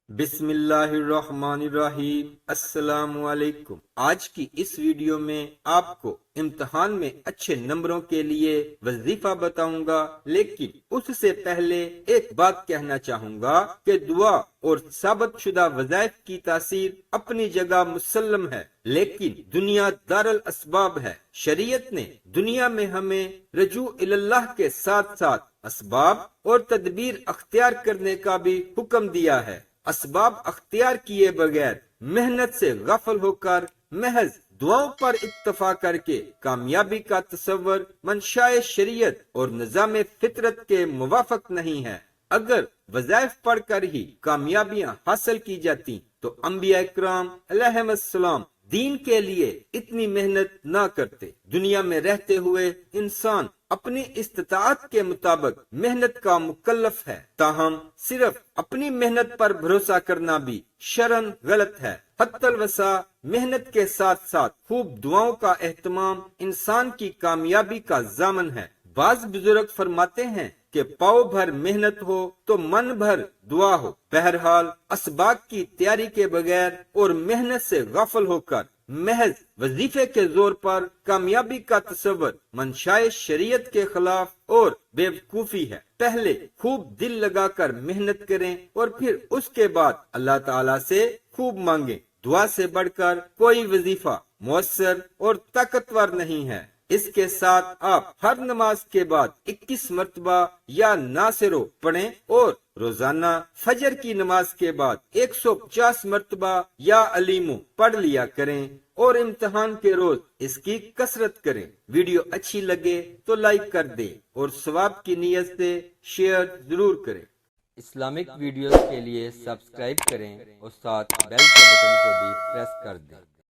बिस्मिल्लाहिर्रहमानिर्रहीम। अस्सलाम वालेकुम। आज की इस वीडियो में आपको इम्तिहान में अच्छे नंबरों के लिए वजीफा बताऊंगा, लेकिन उससे पहले एक बात कहना चाहूंगा कि दुआ और साबित शुदा वज़ाइफ की तासीर अपनी जगह मुसल्लम है, लेकिन दुनिया दारुल असबाब है। शरीयत ने दुनिया में हमें रजू इल्लाह के साथ साथ असबाब और तदबीर अख्तियार करने का भी हुक्म दिया है। असबाब अख्तियार किए बगैर मेहनत से गफल होकर महज दुआओं पर इत्तफा करके कामयाबी का तसव्वुर मंशाए शरीयत और निज़ाम फितरत के मुवाफिक नहीं है। अगर वज़ाइफ पढ़कर ही कामयाबियां हासिल की जाती तो अंबिया इकराम अलैहिस्सलाम दीन के लिए इतनी मेहनत न करते। दुनिया में रहते हुए इंसान अपनी इस्तिताअत के मुताबिक मेहनत का मुकल्लफ है, ताहम सिर्फ अपनी मेहनत पर भरोसा करना भी शरन गलत है। हत्तल वसा मेहनत के साथ साथ खूब दुआओं का एहतमाम इंसान की कामयाबी का ज़ामन है। बाज बुजुर्ग फरमाते हैं कि पाव भर मेहनत हो तो मन भर दुआ हो। बहरहाल असबाब की तैयारी के बगैर और मेहनत से गफल होकर महज वजीफे के जोर पर कामयाबी का तसव्वुर मंशाए शरीयत के खिलाफ और बेवकूफी है। पहले खूब दिल लगाकर मेहनत करें और फिर उसके बाद अल्लाह ताला से खूब मांगे। दुआ से बढ़कर कोई वजीफा मुअस्सर और ताकतवर नहीं है। इसके साथ आप हर नमाज के बाद 21 मरतबा या नासिरो पढ़ें और रोजाना फजर की नमाज के बाद 150 मरतबा या अलीमो पढ़ लिया करें और इम्तिहान के रोज इसकी कसरत करें। वीडियो अच्छी लगे तो लाइक कर दें और सवाब की नीयत से शेयर जरूर करें। इस्लामिक वीडियोस के लिए सब्सक्राइब करें और साथ बेल के बटन को भी प्रेस कर दें।